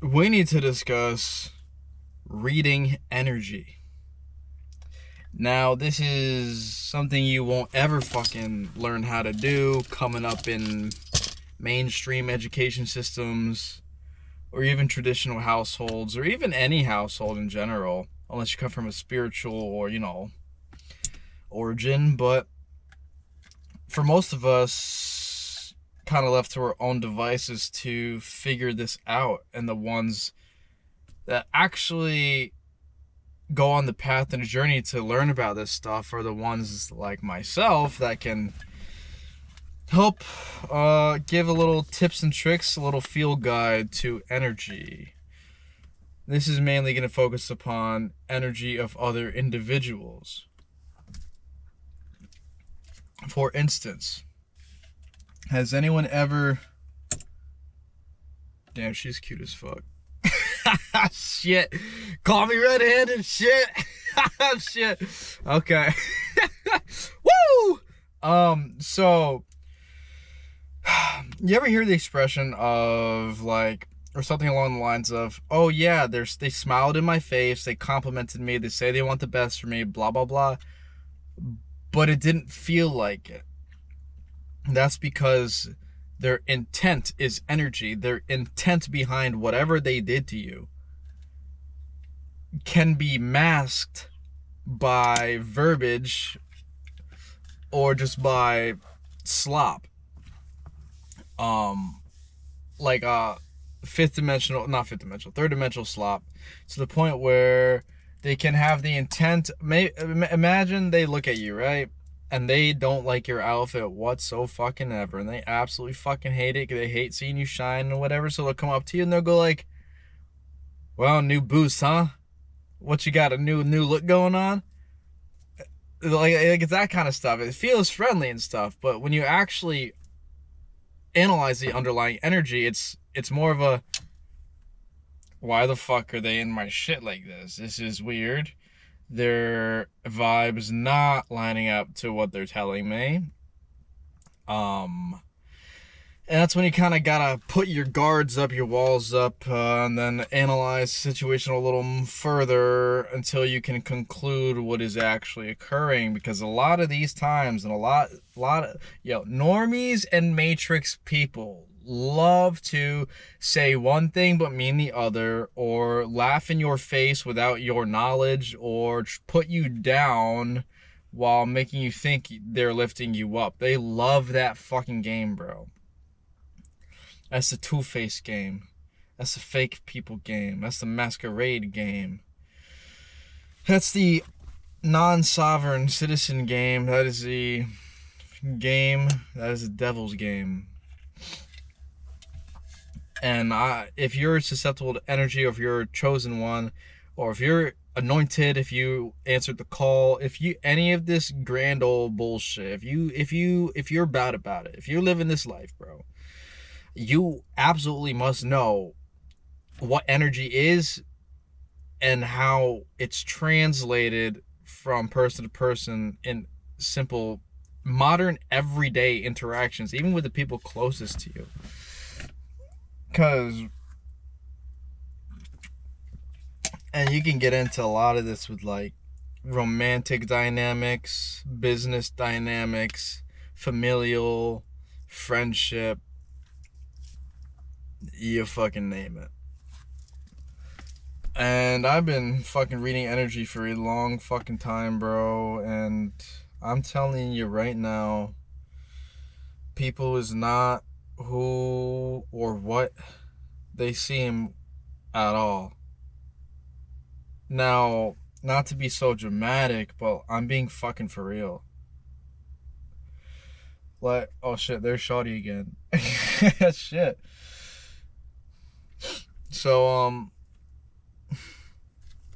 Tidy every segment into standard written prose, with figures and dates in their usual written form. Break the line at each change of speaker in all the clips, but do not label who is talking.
we need to discuss reading energy. Now, this is something you won't ever fucking learn how to do coming up in mainstream education systems or even traditional households or even any household in general, unless you come from a spiritual or, origin. But for most of us, kind of left to our own devices to figure this out, and the ones that actually go on the path and a journey to learn about this stuff are the ones like myself that can help give a little tips and tricks, a little field guide to energy. This is mainly going to focus upon energy of other individuals. For instance, has anyone ever... Damn, she's cute as fuck. Shit. Call me red-handed. Shit. Shit. Okay. Woo! So you ever hear the expression of like, or something along the lines of, oh yeah, they smiled in my face, they complimented me, they say they want the best for me, blah blah blah, but it didn't feel like it. That's because their intent is energy. Their intent behind whatever they did to you can be masked by verbiage or just by slop. Like third dimensional slop, to the point where they can have the intent. Imagine they look at you, right? And they don't like your outfit whatsoever, and they absolutely fucking hate it. They hate seeing you shine or whatever. So they'll come up to you and they'll go like, "Well, new boost, huh? What you got? A new look going on?" Like it's that kind of stuff. It feels friendly and stuff, but when you actually analyze the underlying energy, it's more of a, why the fuck are they in my shit like this? This is weird. Their vibes not lining up to what they're telling me. And that's when you kind of gotta put your guards up, your walls up, and then analyze the situation a little further until you can conclude what is actually occurring. Because a lot of these times, and a lot of normies and matrix people love to say one thing but mean the other, or laugh in your face without your knowledge, or put you down while making you think they're lifting you up. They love that fucking game, bro. That's the two-faced game. That's the fake people game. That's the masquerade game. That's the non-sovereign citizen game. That is the game. That is the devil's game. And if you're susceptible to energy, or if you're a chosen one, or if you're anointed, if you answered the call, if you any of this grand old bullshit, if you're about it, if you're living this life, bro, you absolutely must know what energy is and how it's translated from person to person in simple, modern, everyday interactions, even with the people closest to you. And you can get into a lot of this with like romantic dynamics, business dynamics, familial, friendship, you fucking name it. And I've been fucking reading energy for a long fucking time, bro, and I'm telling you right now, people is not who or what they seem at all. Now, not to be so dramatic, but I'm being fucking for real. Like, oh shit, there's Shawty again. Shit. So,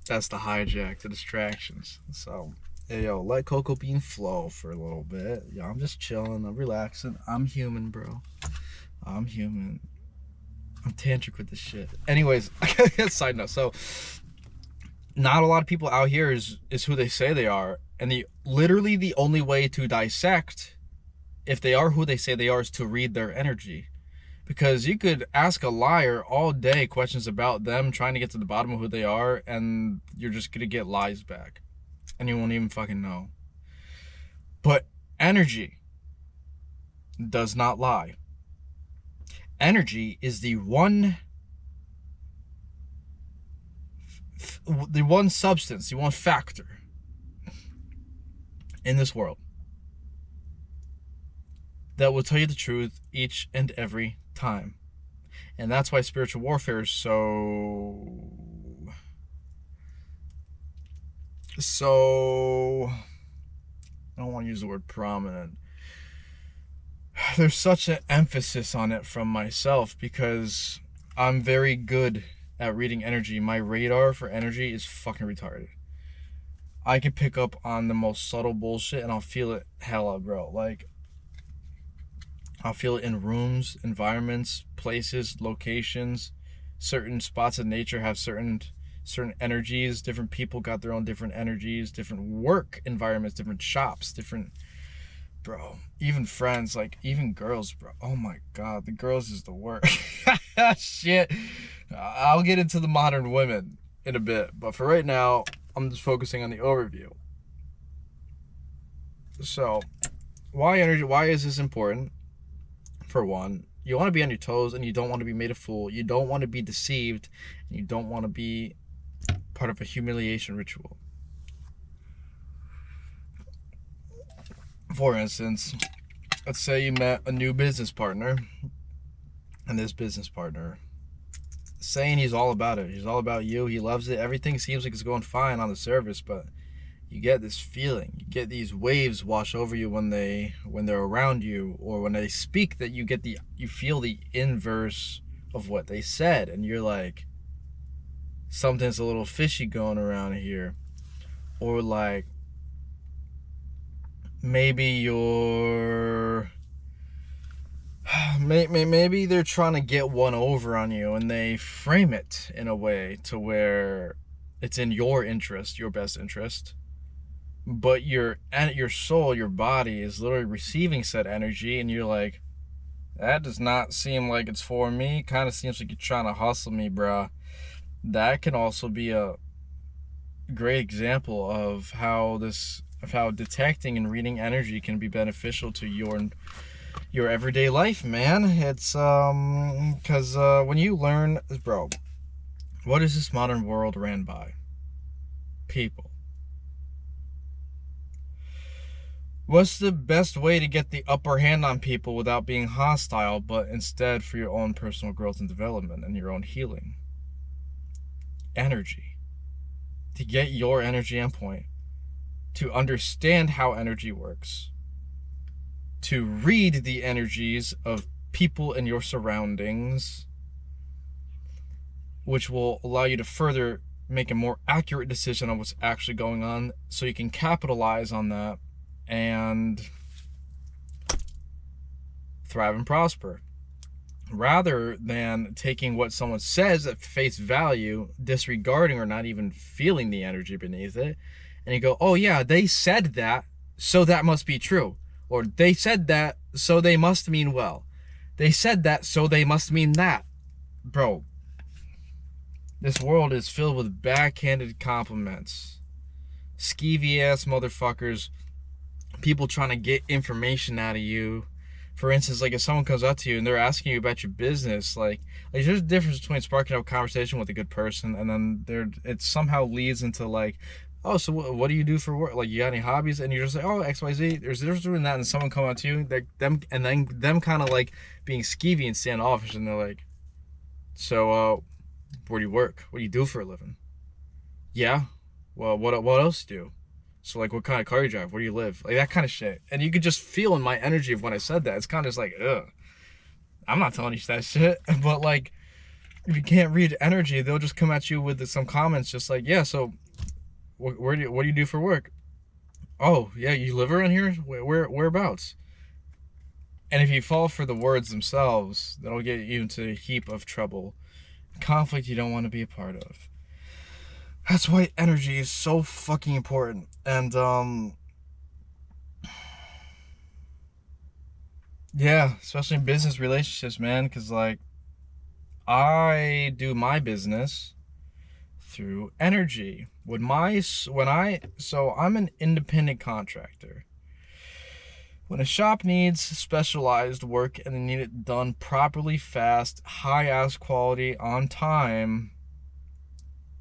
that's the hijack, the distractions. So, hey, yo, let Cocoa Bean flow for a little bit. Yo, I'm just chilling, I'm relaxing. I'm human, bro. I'm human. I'm tantric with this shit. Anyways, side note. So, not a lot of people out here is who they say they are. And literally the only way to dissect if they are who they say they are is to read their energy. Because you could ask a liar all day questions about them, trying to get to the bottom of who they are, and you're just gonna get lies back. And you won't even fucking know. But energy does not lie. Energy is the one substance, the one factor in this world that will tell you the truth each and every time. And that's why spiritual warfare is so I don't want to use the word prominent. There's such an emphasis on it from myself because I'm very good at reading energy. My radar for energy is fucking retarded. I can pick up on the most subtle bullshit and I'll feel it hella, bro. Like, I'll feel it in rooms, environments, places, locations. Certain spots of nature have certain energies. Different people got their own different energies. Different work environments, different shops, different... Bro, even friends, like, even girls, bro. Oh my god, the girls is the worst. Shit. I'll get into the modern women in a bit, but for right now, I'm just focusing on the overview. So, why energy? Why is this important? For one, you want to be on your toes and you don't want to be made a fool. You don't want to be deceived, and you don't want to be part of a humiliation ritual. For instance, let's say you met a new business partner, and this business partner saying he's all about it. He's all about you. He loves it. Everything seems like it's going fine on the surface, but you get this feeling. You get these waves wash over you when they're around you, or when they speak, that you feel the inverse of what they said, and you're like, something's a little fishy going around here. Or like, maybe maybe they're trying to get one over on you, and they frame it in a way to where it's in your interest, your best interest, but your soul, your body is literally receiving said energy, and you're like, that does not seem like it's for me. Kind of seems like you're trying to hustle me, bruh. That can also be a great example of how detecting and reading energy can be beneficial to your everyday life, man. It's because when you learn, bro, what is this modern world ran by? People. What's the best way to get the upper hand on people without being hostile, but instead for your own personal growth and development and your own healing? Energy. To get your energy on point. To understand how energy works. To read the energies of people in your surroundings, which will allow you to further make a more accurate decision on what's actually going on, so you can capitalize on that and thrive and prosper, rather than taking what someone says at face value, disregarding or not even feeling the energy beneath it, and you go, oh yeah, they said that, so that must be true. Or they said that, so they must mean well. They said that, so they must mean that. Bro, this world is filled with backhanded compliments. Skeevy ass motherfuckers. People trying to get information out of you. For instance, like if someone comes up to you and they're asking you about your business, like there's a difference between sparking up a conversation with a good person and then it somehow leads into like, oh, so what do you do for work? Like, you got any hobbies? And you're just like, oh, XYZ. There's a difference between that and someone coming up to you, them kind of like being skeevy and standoffish, and they're like, so where do you work? What do you do for a living? Yeah. Well, what else do you do? So like, what kind of car you drive? Where do you live? Like that kind of shit. And you could just feel in my energy of when I said that. It's kind of just like, ugh, I'm not telling you that shit. But like, if you can't read energy, they'll just come at you with some comments just like, yeah, so what do you do for work? Oh, yeah, you live around here? Whereabouts? And if you fall for the words themselves, that'll get you into a heap of trouble. Conflict you don't want to be a part of. That's why energy is so fucking important. And Yeah, especially in business relationships, man, because like I do my business through energy. So I'm an independent contractor. When a shop needs specialized work and they need it done properly, fast, high ass quality, on time,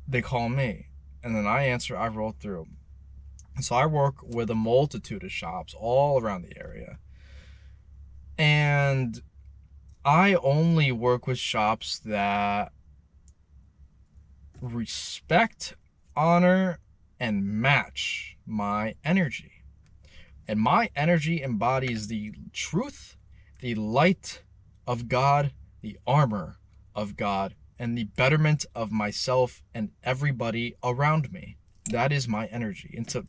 they call me. And then I answer, I roll through. And so I work with a multitude of shops all around the area. And I only work with shops that respect, honor, and match my energy. And my energy embodies the truth, the light of God, the armor of God, and the betterment of myself and everybody around me. That is my energy. And to,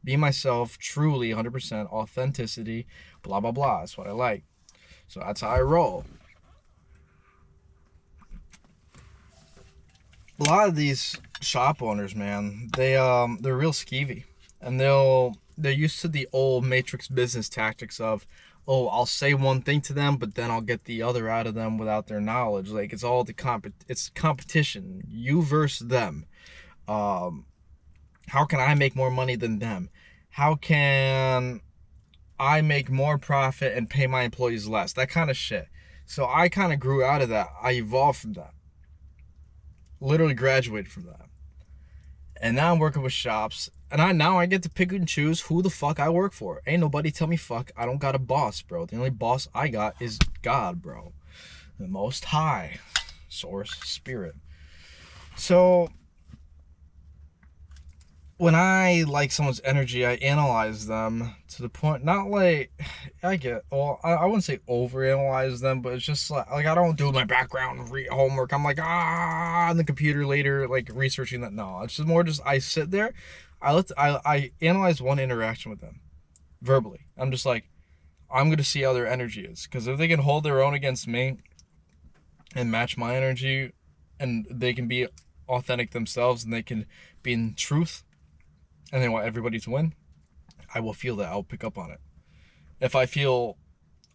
be myself, truly 100% authenticity, blah, blah, blah. That's what I like. So that's how I roll. A lot of these shop owners, man, they're real skeevy, and they're used to the old matrix business tactics of, oh, I'll say one thing to them, but then I'll get the other out of them without their knowledge. Like it's all it's competition, you versus them. How can I make more money than them? How can I make more profit and pay my employees less? That kind of shit. So I kind of grew out of that. I evolved from that. Literally graduated from that. And now I'm working with shops, and I get to pick and choose who the fuck I work for. Ain't nobody tell me fuck. I don't got a boss, bro. The only boss I got is God, bro. The Most High, Source, Spirit. So when I like someone's energy, I analyze them to the point, not like, I wouldn't say overanalyze them, but it's just like I don't do my background homework. I'm like, on the computer later, like researching that. No, it's just more just I sit there, I analyze one interaction with them verbally. I'm just like, I'm going to see how their energy is. Because if they can hold their own against me and match my energy, and they can be authentic themselves, and they can be in truth, and they want everybody to win, I will feel that. I'll pick up on it. If I feel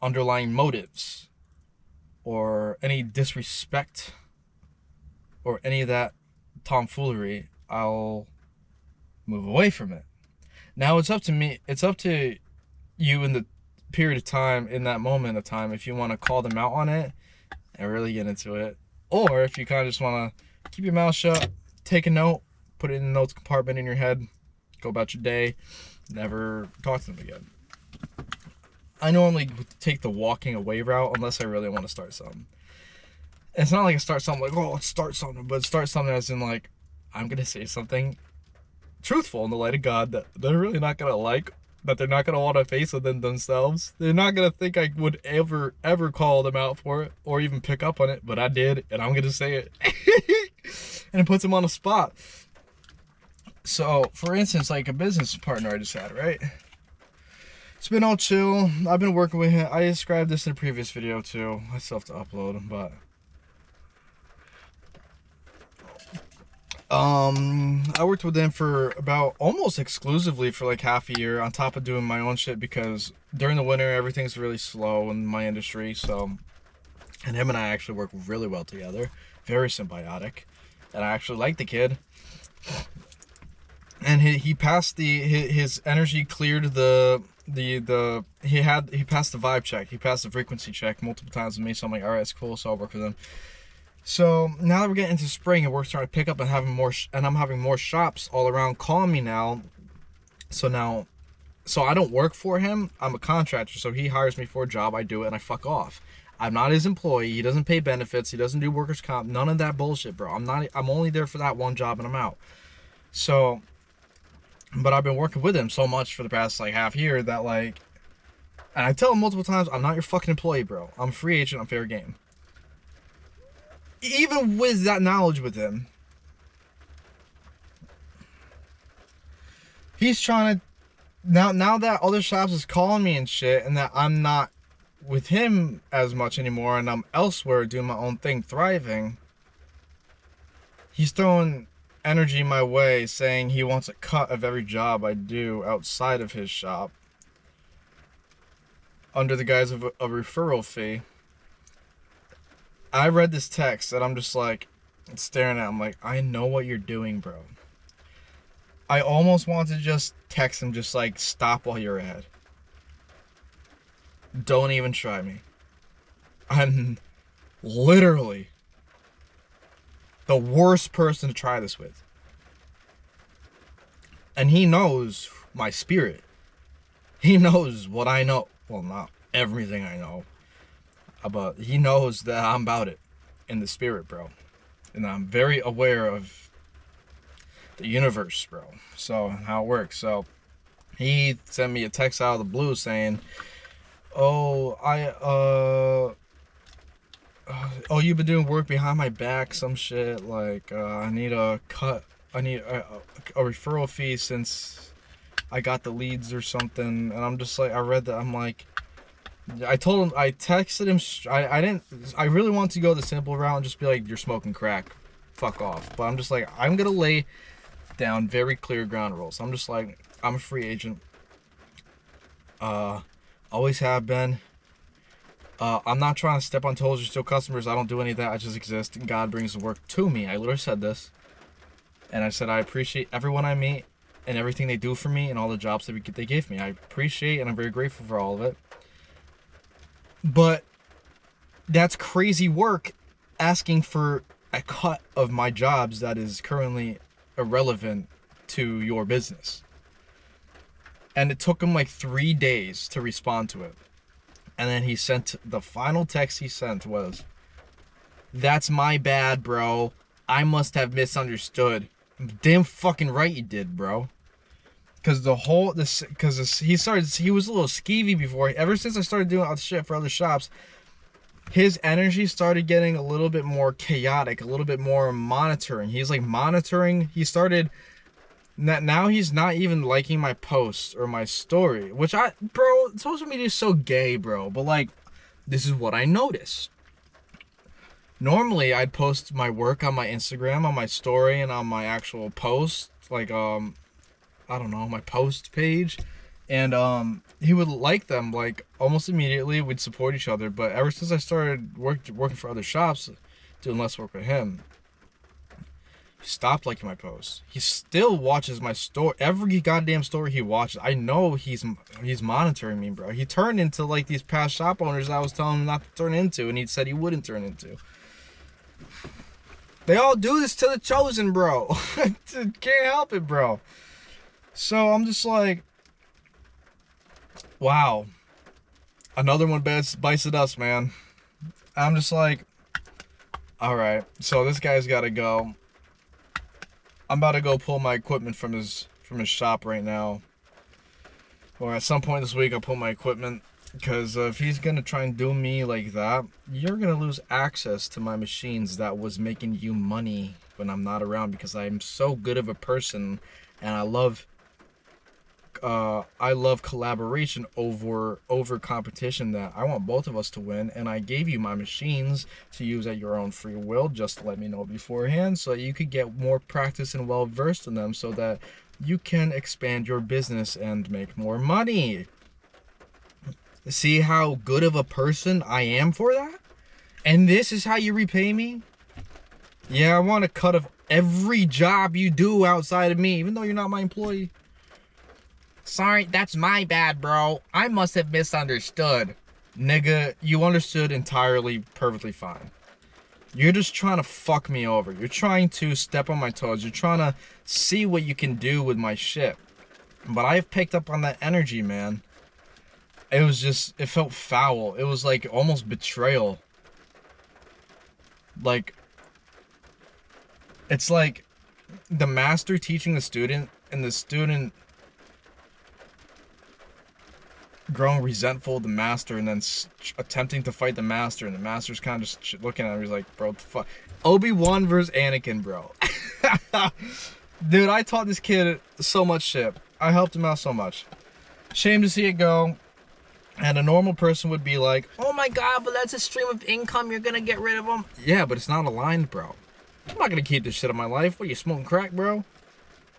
underlying motives or any disrespect or any of that tomfoolery, I'll move away from it. Now it's up to me. It's up to you in the period of time, in that moment of time, if you want to call them out on it and really get into it, or if you kind of just want to keep your mouth shut, take a note, put it in the notes compartment in your head, go about your day, never talk to them again. I normally take the walking away route unless I really want to start something. It's not like I start something like, oh, let's start something, but start something as in like, I'm going to say something truthful in the light of God that they're really not going to like, that they're not going to want to face within themselves. They're not going to think I would ever call them out for it or even pick up on it, but I did, and I'm going to say it. And it puts them on the spot. So, for instance, like a business partner I just had, right? It's been all chill. I've been working with him. I described this in a previous video too. I still have to upload, but I worked with him for about almost exclusively for like half a year, on top of doing my own shit, because during the winter everything's really slow in my industry. So, and him and I actually work really well together, very symbiotic, and I actually like the kid. And he passed his energy cleared he passed the vibe check, he passed the frequency check multiple times with me. So I'm like, all right, it's cool. So I'll work with him. So now that we're getting into spring and we're starting to pick up and having more, and I'm having more shops all around calling me now. So I don't work for him. I'm a contractor. So he hires me for a job. I do it and I fuck off. I'm not his employee. He doesn't pay benefits. He doesn't do workers' comp. None of that bullshit, bro. I'm only there for that one job and I'm out. So, but I've been working with him so much for the past like half year that like, and I tell him multiple times, I'm not your fucking employee, bro. I'm a free agent. I'm fair game. Even with that knowledge with him, he's trying to, now that other shops is calling me and shit, and that I'm not with him as much anymore and I'm elsewhere doing my own thing, thriving, he's throwing energy my way, saying he wants a cut of every job I do outside of his shop. under the guise of a referral fee. I read this text and I'm just like staring at him like, I know what you're doing, bro. I almost want to just text him, just like, stop while you're at. Don't even try me. I'm literally the worst person to try this with. And he knows my spirit. He knows what I know. Well, not everything I know. But he knows that I'm about it in the spirit, bro. And I'm very aware of the universe, bro. So, how it works. So, he sent me a text out of the blue saying, oh, you've been doing work behind my back, some shit, like, I need a referral fee since I got the leads or something. And I'm just like, I read that, I'm like, I told him, I texted him, I really want to go the simple route and just be like, you're smoking crack, fuck off. But I'm just like, I'm gonna lay down very clear ground rules. I'm just like, I'm a free agent, always have been. I'm not trying to step on toes or steal customers. I don't do any of that. I just exist, and God brings the work to me. I literally said this, and I said I appreciate everyone I meet and everything they do for me and all the jobs that they gave me. I appreciate and I'm very grateful for all of it. But that's crazy work, asking for a cut of my jobs that is currently irrelevant to your business. And it took him like 3 days to respond to it. And then he sent, the final text he sent was, that's my bad, bro. I must have misunderstood. Damn fucking right you did, bro. Because he was a little skeevy before. Ever since I started doing all the shit for other shops, his energy started getting a little bit more chaotic, a little bit more monitoring. He's like monitoring. He started, now he's not even liking my posts or my story, which bro, social media is so gay, bro. But like, this is what I noticed. Normally, I'd post my work on my Instagram, on my story, and on my actual post, like, I don't know, my post page, and he would like them like almost immediately. We'd support each other. But ever since I started working for other shops, doing less work with him, he stopped liking my posts. He still watches my story, every goddamn story he watches. I know he's monitoring me, bro. He turned into like these past shop owners that I was telling him not to turn into, and he said he wouldn't turn into. They all do this to the chosen, bro. Can't help it, bro. So I'm just like, wow, another one bites the dust, man. I'm just like, all right, so this guy's got to go. I'm about to go pull my equipment from his shop right now, or at some point this week I'll pull my equipment, because if he's gonna try and do me like that, you're gonna lose access to my machines that was making you money when I'm not around, because I'm so good of a person, and I love collaboration over competition, that I want both of us to win. And I gave you my machines to use at your own free will. Just let me know beforehand so you could get more practice and well versed in them, so that you can expand your business and make more money. See how good of a person I am for that? And this is how you repay me? Yeah, I want a cut of every job you do outside of me, even though you're not my employee. Sorry, that's my bad, bro. I must have misunderstood. Nigga, you understood entirely perfectly fine. You're just trying to fuck me over. You're trying to step on my toes. You're trying to see what you can do with my shit. But I've picked up on that energy, man. It was just, it felt foul. It was like almost betrayal. Like, it's like the master teaching the student, and the student growing resentful of the master, and then attempting to fight the master, and the master's kind of just looking at him. He's like, bro, what the fuck? Obi-Wan versus Anakin, bro. Dude, I taught this kid so much shit. I helped him out so much. Shame to see it go. And a normal person would be like, oh my god, but that's a stream of income, you're gonna get rid of them. Yeah, but it's not aligned, bro. I'm not gonna keep this shit in my life. What, you smoking crack, bro?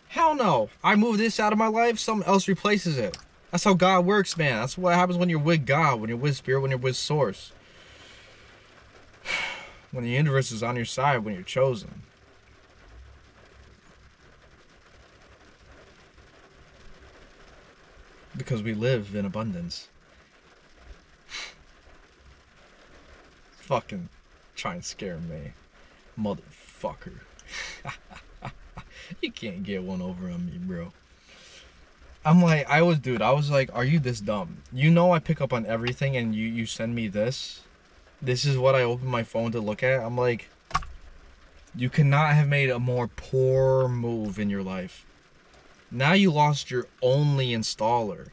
Hell no. I move this out of my life, someone else replaces it. That's how God works, man. That's what happens when you're with God, when you're with Spirit, when you're with Source. When the universe is on your side, when you're chosen. Because we live in abundance. Fucking try and scare me. Motherfucker. You can't get one over on me, bro. I'm like, I was like, are you this dumb? You know I pick up on everything and you send me this? This is what I open my phone to look at? I'm like, you cannot have made a more poor move in your life. Now you lost your only installer.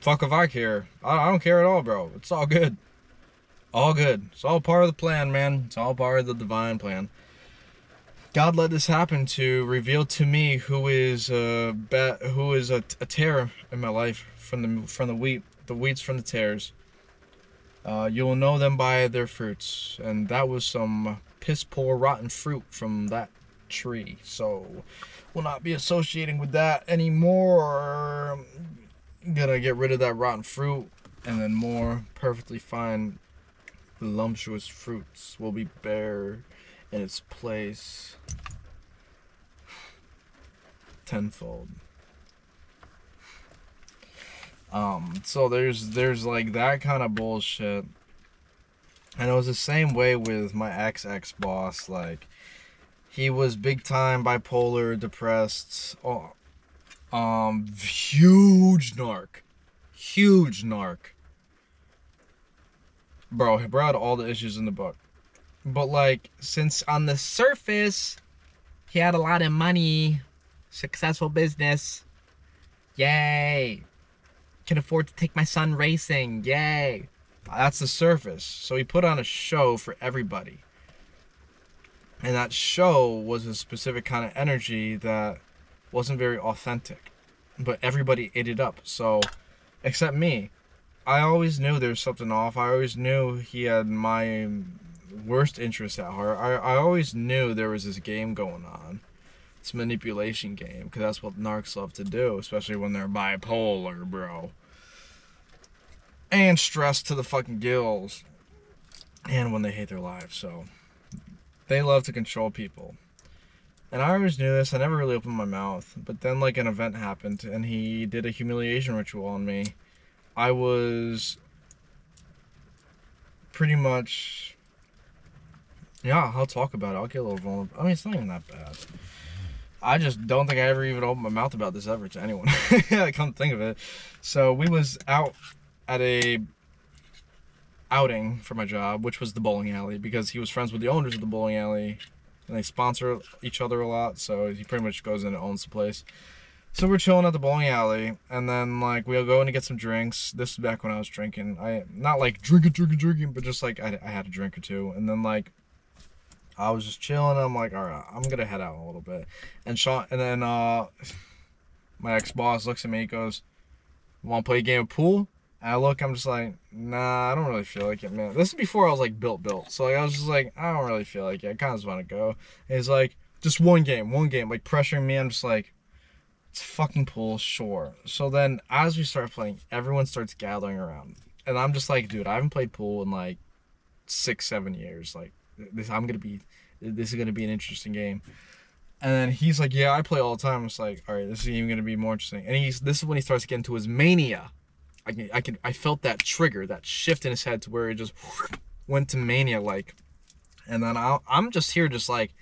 Fuck if I care. I don't care at all, bro. It's all good. All good. It's all part of the plan, man. It's all part of the divine plan. God let this happen to reveal to me who is a tear in my life from the wheat, the wheats from the tares. You will know them by their fruits, and that was some piss poor rotten fruit from that tree. So, will not be associating with that anymore. Gonna get rid of that rotten fruit, and then more perfectly fine, voluptuous fruits will be bare in its place tenfold. So there's like that kind of bullshit, and it was the same way with my ex boss. Like, he was big time bipolar, depressed. Huge narc, bro. He brought all the issues in the book. But like, since on the surface he had a lot of money, successful business, yay, can afford to take my son racing, yay, that's the surface. So he put on a show for everybody, and that show was a specific kind of energy that wasn't very authentic, but everybody ate it up. So, except me, I always knew there was something off. I always knew he had my worst interest at heart. I always knew there was this game going on, this manipulation game, because that's what narcs love to do, especially when they're bipolar, bro, and stressed to the fucking gills, and when they hate their lives. So they love to control people, and I always knew this. I never really opened my mouth, but then like an event happened, and he did a humiliation ritual on me. I was pretty much, yeah, I'll talk about it. I'll get a little vulnerable. I mean, it's not even that bad. I just don't think I ever even opened my mouth about this ever to anyone. Come to think of it. So we was out at a outing for my job, which was the bowling alley, because he was friends with the owners of the bowling alley, and they sponsor each other a lot. So he pretty much goes in and owns the place. So we're chilling at the bowling alley, and then like we'll go in to get some drinks. This is back when I was drinking. I not like drinking, but just like I had a drink or two, and then like I was just chilling. I'm like, all right, I'm gonna head out a little bit. And then my ex-boss looks at me. He goes, "Want to play a game of pool?" And I look. I'm just like, nah, I don't really feel like it, man. This is before I was like built. So like, I was just like, I don't really feel like it. I kind of just want to go. And he's like, just one game, like pressuring me. I'm just like, it's fucking pool, sure. So then as we start playing, everyone starts gathering around, and I'm just like, dude, I haven't played pool in like 6-7 years. Like, this is gonna be an interesting game. And then he's like, yeah, I play all the time. I'm just like, all right, this is even gonna be more interesting. And this is when he starts getting to his mania. I felt that trigger, that shift in his head to where it just went to mania like. And then I'm just here, just like,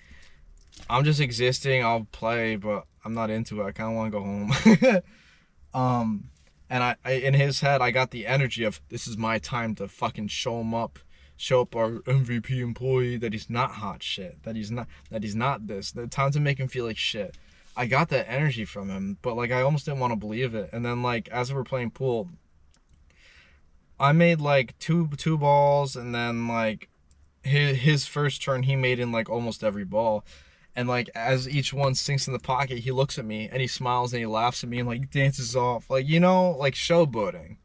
I'm just existing. I'll play, but I'm not into it. I kind of want to go home. And I in his head, I got the energy of, this is my time to fucking show up our MVP employee, that he's not hot shit, that he's not this. The time to make him feel like shit. I got that energy from him, but like I almost didn't want to believe it. And then like as we were playing pool, I made like two balls, and then like his first turn he made in like almost every ball. And like as each one sinks in the pocket, he looks at me and he smiles and he laughs at me and like dances off, like, you know, like showboating.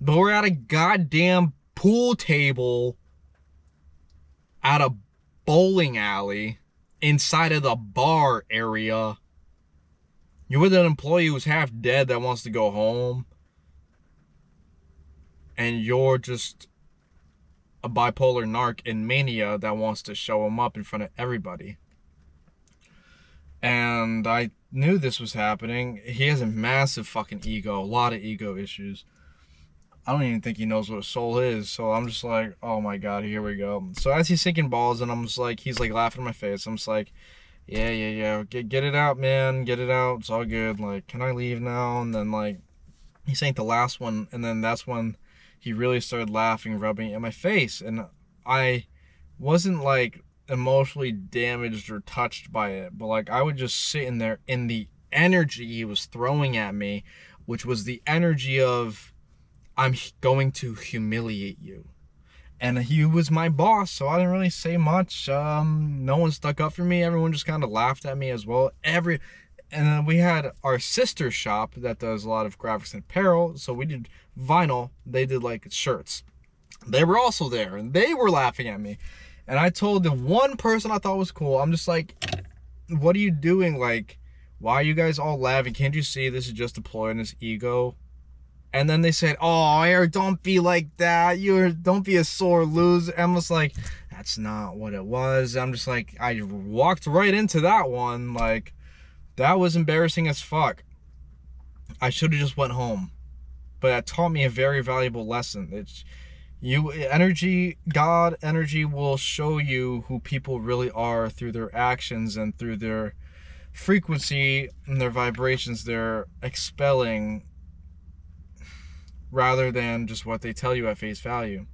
But we're at a goddamn pool table at a bowling alley, inside of the bar area. You're with an employee who's half dead that wants to go home. And you're just a bipolar narc in mania that wants to show him up in front of everybody. And I knew this was happening. He has a massive fucking ego, a lot of ego issues. I don't even think he knows what a soul is. So I'm just like, oh my God, here we go. So as he's sinking balls, and I'm just like, he's like laughing in my face. I'm just like, yeah. Get it out, man. Get it out. It's all good. Like, can I leave now? And then like, he sank the last one. And then that's when he really started laughing, rubbing it in my face. And I wasn't like emotionally damaged or touched by it. But like, I would just sit in there in the energy he was throwing at me, which was the energy of, I'm going to humiliate you. And he was my boss, so I didn't really say much. No one stuck up for me. Everyone just kind of laughed at me as well. And then we had our sister shop that does a lot of graphics and apparel. So we did vinyl. They did like shirts. They were also there, and they were laughing at me. And I told the one person I thought was cool, I'm just like, what are you doing? Like, why are you guys all laughing? Can't you see this is just deploying his ego? And then they said, oh, Eric, don't be like that. Don't be a sore loser. I'm just like, that's not what it was. I'm just like, I walked right into that one. Like, that was embarrassing as fuck. I should have just went home. But that taught me a very valuable lesson. God energy will show you who people really are through their actions and through their frequency and their vibrations they're expelling, rather than just what they tell you at face value.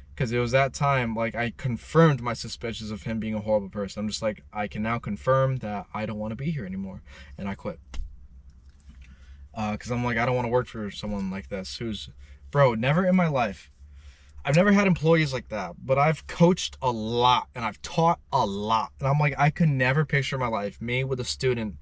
Because it was that time, like, I confirmed my suspicions of him being a horrible person. I'm just like, I can now confirm that I don't want to be here anymore. And I quit. Because I'm like, I don't want to work for someone like this who's, bro, never in my life. I've never had employees like that, but I've coached a lot and I've taught a lot. And I'm like, I could never picture my life, me with a student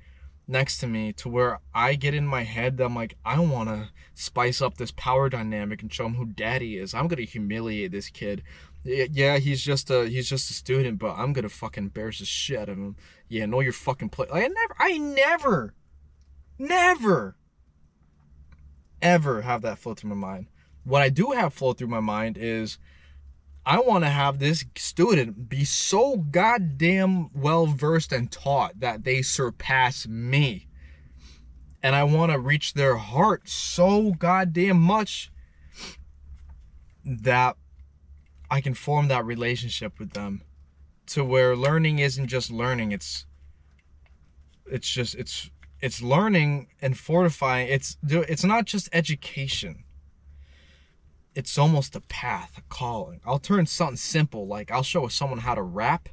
next to me, to where I get in my head that I'm like, I want to spice up this power dynamic and show him who daddy is. I'm gonna humiliate this kid. Yeah, he's just a student, but I'm gonna fucking embarrass the shit out of him. Yeah, know your fucking place. Like, I never ever have that flow through my mind. What I do have flow through my mind is, I want to have this student be so goddamn well versed and taught that they surpass me. And I want to reach their heart so goddamn much that I can form that relationship with them, to where learning isn't just learning. It's learning and fortifying. It's not just education. It's almost a path, a calling. I'll turn something simple, like I'll show someone how to rap.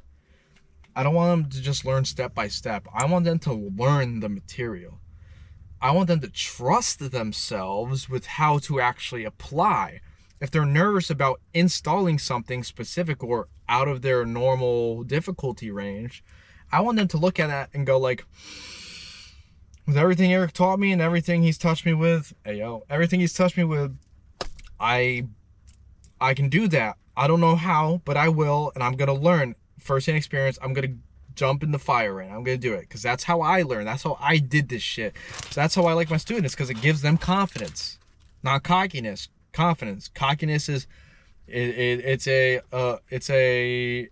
I don't want them to just learn step by step. I want them to learn the material. I want them to trust themselves with how to actually apply. If they're nervous about installing something specific or out of their normal difficulty range, I want them to look at that and go like, with everything Eric taught me and everything he's touched me with, everything he's touched me with, I can do that. I don't know how, but I will, and I'm going to learn first-hand experience. I'm going to jump in the fire, and I'm going to do it, because that's how I learn. That's how I did this shit. So that's how I like my students, because it gives them confidence, not cockiness. Confidence. Cockiness is it's a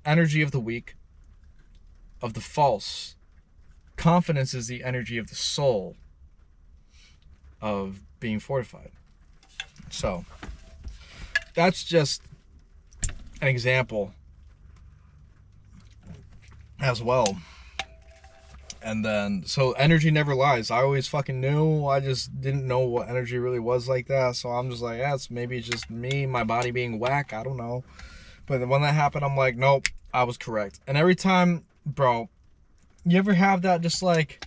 energy of the weak, of the false. Confidence is the energy of the soul, of being fortified. So that's just an example as well. And then, so energy never lies. I always fucking knew. I just didn't know what energy really was like that. So I'm just like, yeah, maybe it's just me, my body being whack. I don't know. But then when that happened, I'm like, nope, I was correct. And every time, bro, you ever have that, just like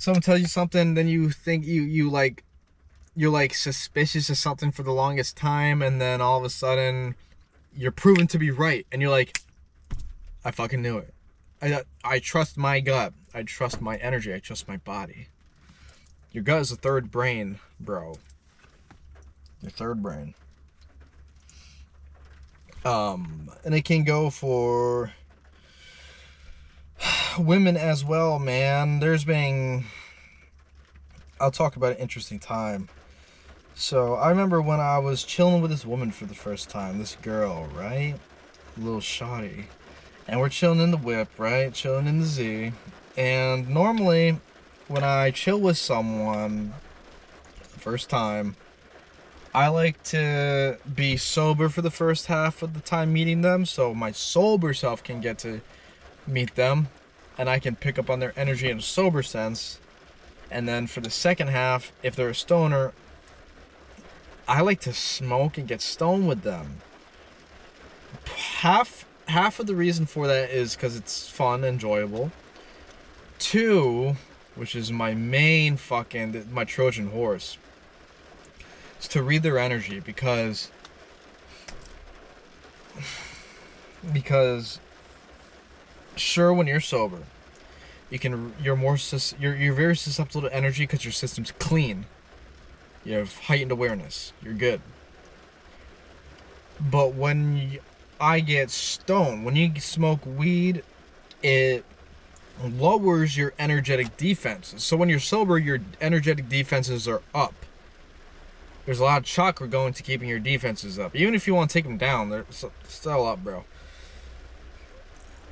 someone tells you something, then you think you're like suspicious of something for the longest time, and then all of a sudden you're proven to be right, and you're like, I fucking knew it. I trust my gut. I trust my energy. I trust my body. Your gut is the third brain, bro. Your third brain. And it can go for Women as well, man. I'll talk about an interesting time. So I remember when I was chilling with this woman for the first time, this girl, right? A little shoddy. And we're chilling in the whip, right? Chilling in the Z. And normally, when I chill with someone, first time, I like to be sober for the first half of the time meeting them, so my sober self can get to meet them, and I can pick up on their energy in a sober sense. And then for the second half, if they're a stoner, I like to smoke and get stoned with them. Half of the reason for that is because it's fun, enjoyable. Two, which is my main my Trojan horse, is to read their energy because sure, when you're sober, you're very susceptible to energy because your system's clean. You have heightened awareness. You're good. But I get stoned, when you smoke weed, it lowers your energetic defenses. So when you're sober, your energetic defenses are up. There's a lot of chakra going to keeping your defenses up. Even if you want to take them down, they're still up, bro.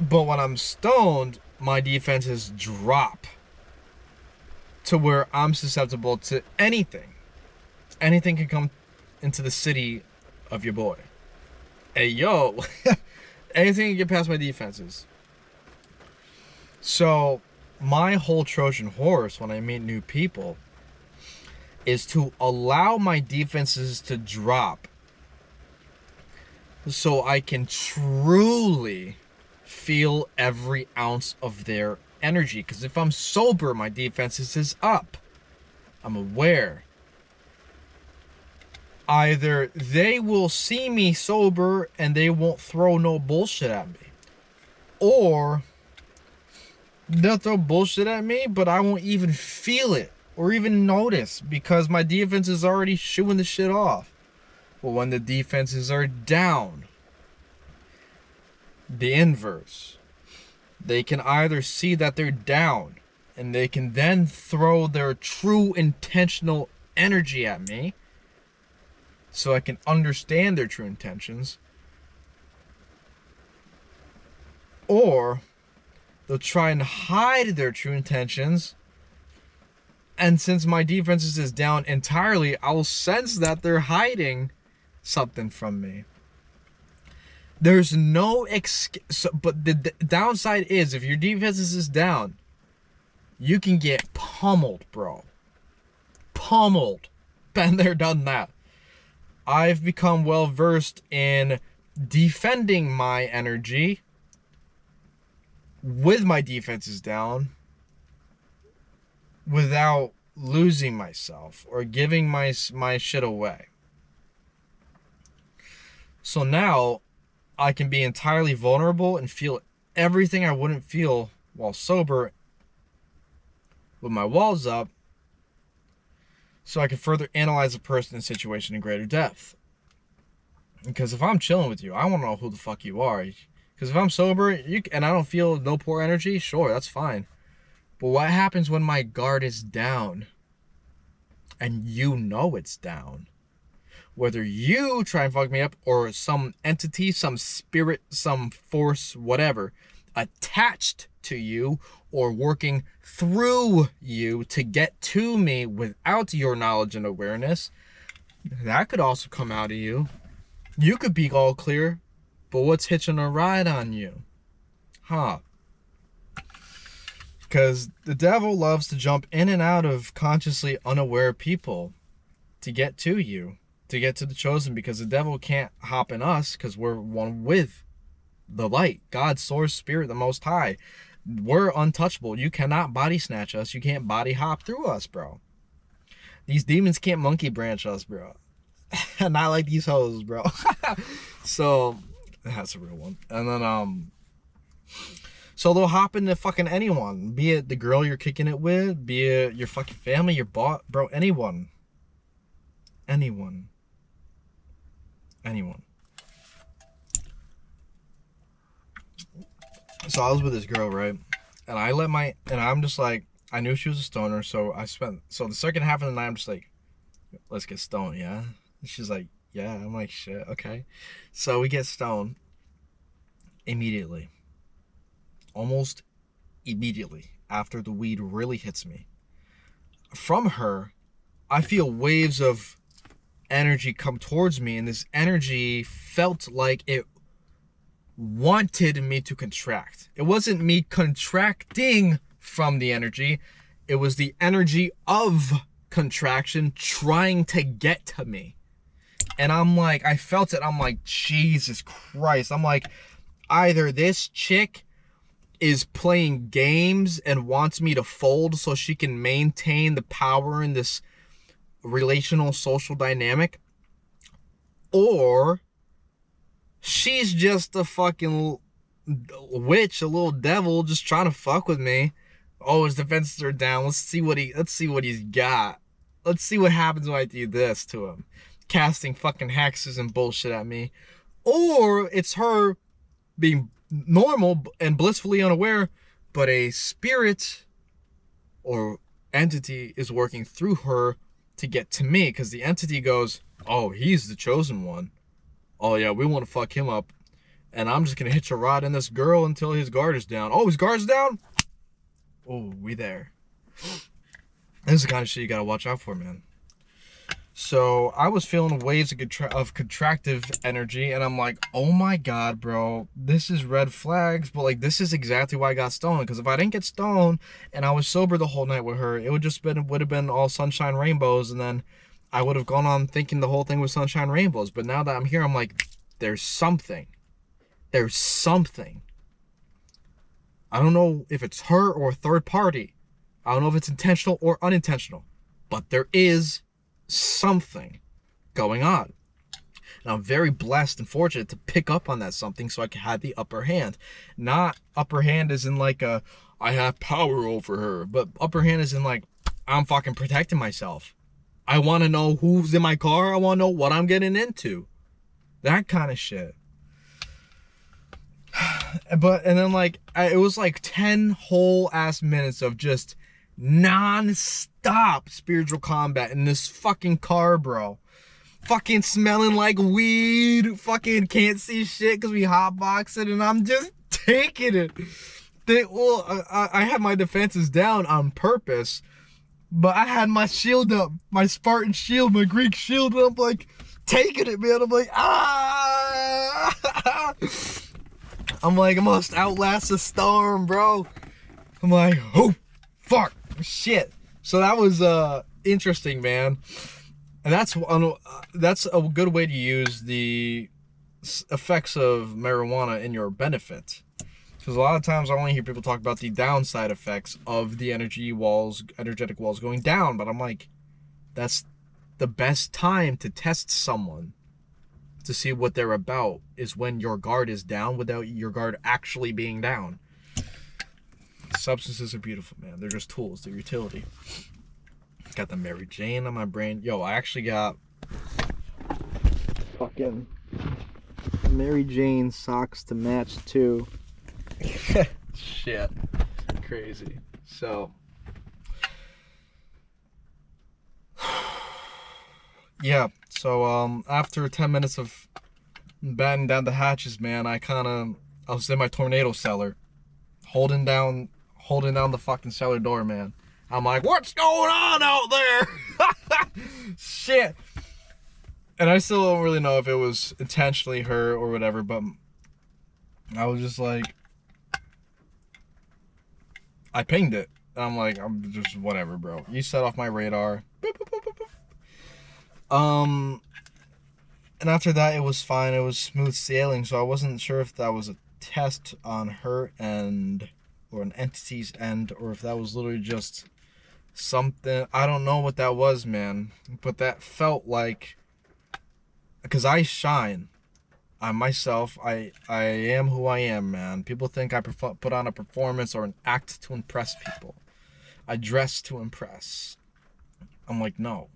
But when I'm stoned, my defenses drop to where I'm susceptible to anything. Anything can come into the city of your boy. Hey, yo. Anything can get past my defenses. So, my whole Trojan horse when I meet new people is to allow my defenses to drop so I can truly feel every ounce of their energy. Because if I'm sober, my defenses is up. I'm aware. Either they will see me sober and they won't throw no bullshit at me, or they'll throw bullshit at me, but I won't even feel it or even notice because my defense is already shooing the shit off. But when the defenses are down, the inverse, they can either see that they're down and they can then throw their true intentional energy at me so I can understand their true intentions, or they'll try and hide their true intentions, and since my defenses is down entirely, I'll sense that they're hiding something from me. There's no excuse, but the downside is if your defenses is down, you can get pummeled, bro. Pummeled. Been there, done that. I've become well versed in defending my energy with my defenses down without losing myself or giving my shit away. So now I can be entirely vulnerable and feel everything I wouldn't feel while sober with my walls up, so I can further analyze a person and situation in greater depth. Because if I'm chilling with you, I want to know who the fuck you are. Because if I'm sober and I don't feel no poor energy, sure, that's fine. But what happens when my guard is down and you know it's down? Whether you try and fuck me up or some entity, some spirit, some force, whatever, attached to you or working through you to get to me without your knowledge and awareness, that could also come out of you. You could be all clear, but what's hitching a ride on you? Huh? Because the devil loves to jump in and out of consciously unaware people to get to you, to get to the chosen, because the devil can't hop in us because we're one with the light, God, source, spirit, the most high. We're untouchable. You cannot body snatch us. You can't body hop through us, bro. These demons can't monkey branch us, bro. Not like these hoes, bro. So that's a real one. And then so they'll hop into fucking anyone, be it the girl you're kicking it with, be it your fucking family, your boss, bro, anyone. So I was with this girl, right? And I'm just like, I knew she was a stoner, so the second half of the night, I'm just like, let's get stoned, yeah? And she's like, yeah. I'm like, shit, okay. So we get stoned immediately. Almost immediately after the weed really hits me. From her, I feel waves of energy come towards me, and this energy felt like it wanted me to contract. It wasn't me contracting from the energy. It was the energy of contraction trying to get to me. And I'm like, I felt it. I'm like, Jesus Christ. I'm like, either this chick is playing games and wants me to fold so she can maintain the power in this relational social dynamic, or she's just a fucking witch, a little devil just trying to fuck with me. Oh, his defenses are down. Let's see what he's got. Let's see what happens when I do this to him. Casting fucking hexes and bullshit at me. Or it's her being normal and blissfully unaware, but a spirit or entity is working through her to get to me, because the entity goes, oh, he's the chosen one. Oh yeah, we want to fuck him up, and I'm just gonna hitch a ride in this girl until his guard is down. Oh, his guard's down? Oh, we there. This is the kind of shit you gotta watch out for, man. So I was feeling waves of contractive energy, and I'm like, oh my god, bro, this is red flags. But like, this is exactly why I got stoned. Because if I didn't get stoned and I was sober the whole night with her, it would have been all sunshine rainbows, and then I would have gone on thinking the whole thing was sunshine rainbows. But now that I'm here, I'm like, there's something. There's something. I don't know if it's her or a third party. I don't know if it's intentional or unintentional. But there is something going on. And I'm very blessed and fortunate to pick up on that something so I can have the upper hand. Not upper hand as in like I have power over her, but upper hand is in like, I'm fucking protecting myself. I want to know who's in my car. I want to know what I'm getting into. That kind of shit. And then like, it was like 10 whole ass minutes of just non-stop spiritual combat in this fucking car, bro. Fucking smelling like weed. Fucking can't see shit because we hotboxing, and I'm just taking it. I had my defenses down on purpose, but I had my shield up, my Spartan shield, my Greek shield, and I'm like taking it, man. I'm like, ah. I'm like, I must outlast the storm, bro. I'm like, oh, fuck. Shit. So that was interesting, man. And that's a good way to use the effects of marijuana in your benefit, because a lot of times I only hear people talk about the downside effects of the energetic walls going down. But I'm like, that's the best time to test someone to see what they're about, is when your guard is down without your guard actually being down. Substances are beautiful, man. They're just tools. They're utility. Got the Mary Jane on my brain. Yo, I actually got fucking Mary Jane socks to match too. Shit. Crazy. So yeah, so after 10 minutes of batting down the hatches, man, I was in my tornado cellar, holding down the fucking cellar door, man. I'm like, what's going on out there? Shit. And I still don't really know if it was intentionally her or whatever, but I was just like, I pinged it. I'm like, I'm just whatever, bro. You set off my radar. Boop, boop, boop, boop, boop. And after that, it was fine. It was smooth sailing. So I wasn't sure if that was a test on her end or an entity's end, or if that was literally just something. I don't know what that was, man. But that felt like, because I shine. I'm myself. I am who I am, man. People think I put on a performance or an act to impress people. I dress to impress. I'm like, no.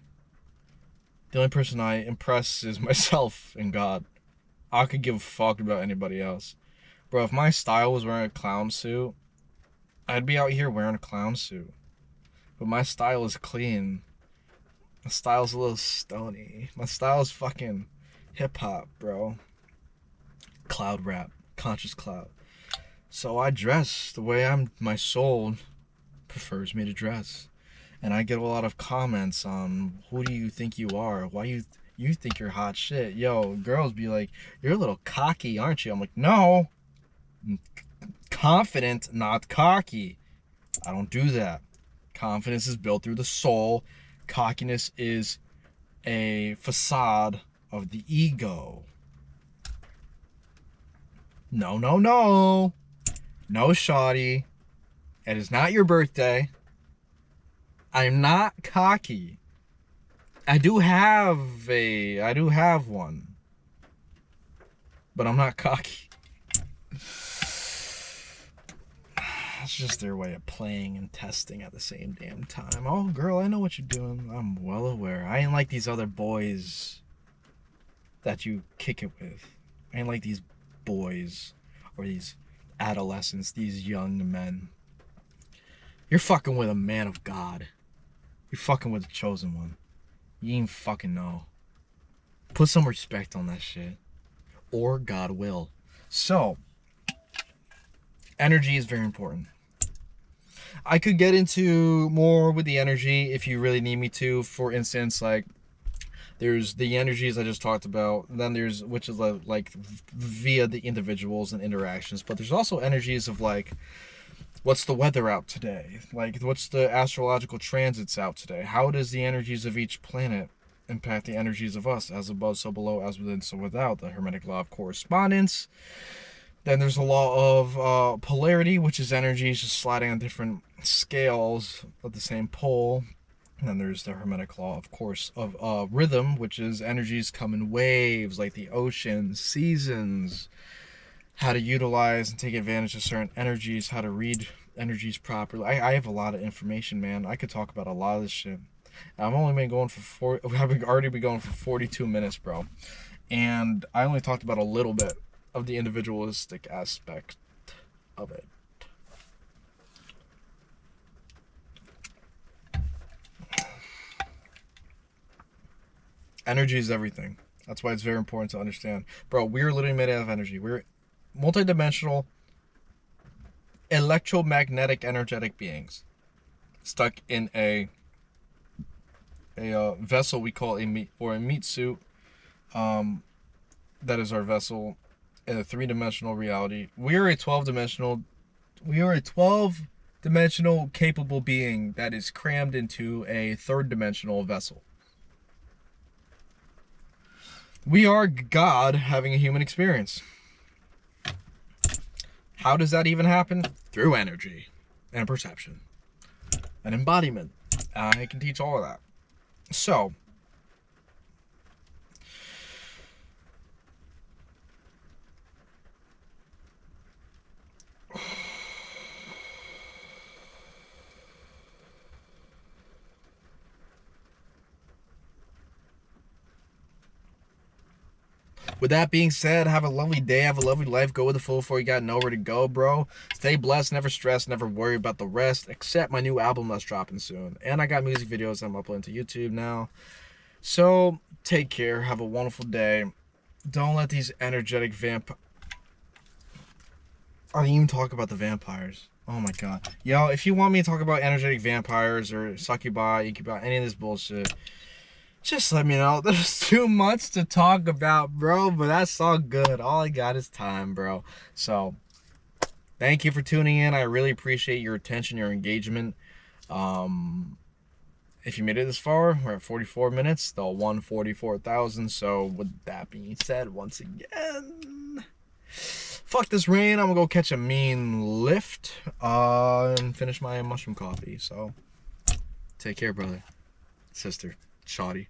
The only person I impress is myself and God. I could give a fuck about anybody else. Bro, if my style was wearing a clown suit, I'd be out here wearing a clown suit. But my style is clean. My style's a little stony. My style's fucking hip-hop, bro. Cloud rap. Conscious cloud. So I dress the way my soul prefers me to dress. And I get a lot of comments on, who do you think you are? Why you think you're hot shit? Yo, girls be like, you're a little cocky, aren't you? I'm like, no. I'm confident, not cocky. I don't do that. Confidence is built through the soul. Cockiness is a facade of the ego. No, no, no. No, shawty. It is not your birthday. I'm not cocky. I do have one. But I'm not cocky. It's just their way of playing and testing at the same damn time. Oh, girl, I know what you're doing. I'm well aware. I ain't like these other boys that you kick it with. I ain't like these boys or these adolescents, these young men. You're fucking with a man of God. You're fucking with the chosen one. You ain't fucking know. Put some respect on that shit. Or God will. So, energy is very important. I could get into more with the energy if you really need me to. For instance, like, there's the energies I just talked about. Then there's, which is like via the individuals and interactions. But there's also energies of like, what's the weather out today? Like, what's the astrological transits out today? How does the energies of each planet impact the energies of us? As above, so below, as within, so without. The Hermetic law of correspondence. Then there's the law of polarity, which is energies just sliding on different scales of the same pole. And then there's the Hermetic law, of course, of rhythm, which is energies come in waves, like the ocean, seasons, how to utilize and take advantage of certain energies, how to read energies properly. I have a lot of information, man. I could talk about a lot of this shit. I've only been going for I've already been going for 42 minutes, bro. And I only talked about a little bit of the individualistic aspect of it. Energy is everything. That's why it's very important to understand. Bro, we're literally made out of energy. We're multidimensional, electromagnetic, energetic beings stuck in a vessel we call a meat suit. That is our vessel in a 3-dimensional reality. We are a 12-dimensional capable being that is crammed into a 3rd-dimensional vessel. We are God having a human experience. How does that even happen? Through energy and perception and embodiment. I can teach all of that. So, with that being said, have a lovely day, have a lovely life, go with the flow before you got nowhere to go, bro. Stay blessed, never stress, never worry about the rest, except my new album that's dropping soon. And I got music videos I'm uploading to YouTube now. So, take care, have a wonderful day. Don't let these energetic I didn't even talk about the vampires. Oh my god. Yo, if you want me to talk about energetic vampires or succubi, incubi, any of this bullshit, just let me know. There's too much to talk about, bro, but that's all good. All I got is time, bro. So, thank you for tuning in. I really appreciate your attention, your engagement. If you made it this far, we're at 44 minutes, the 144,000. So, with that being said, once again, fuck this rain. I'm gonna go catch a mean lift and finish my mushroom coffee. So, take care, brother, sister, shawty.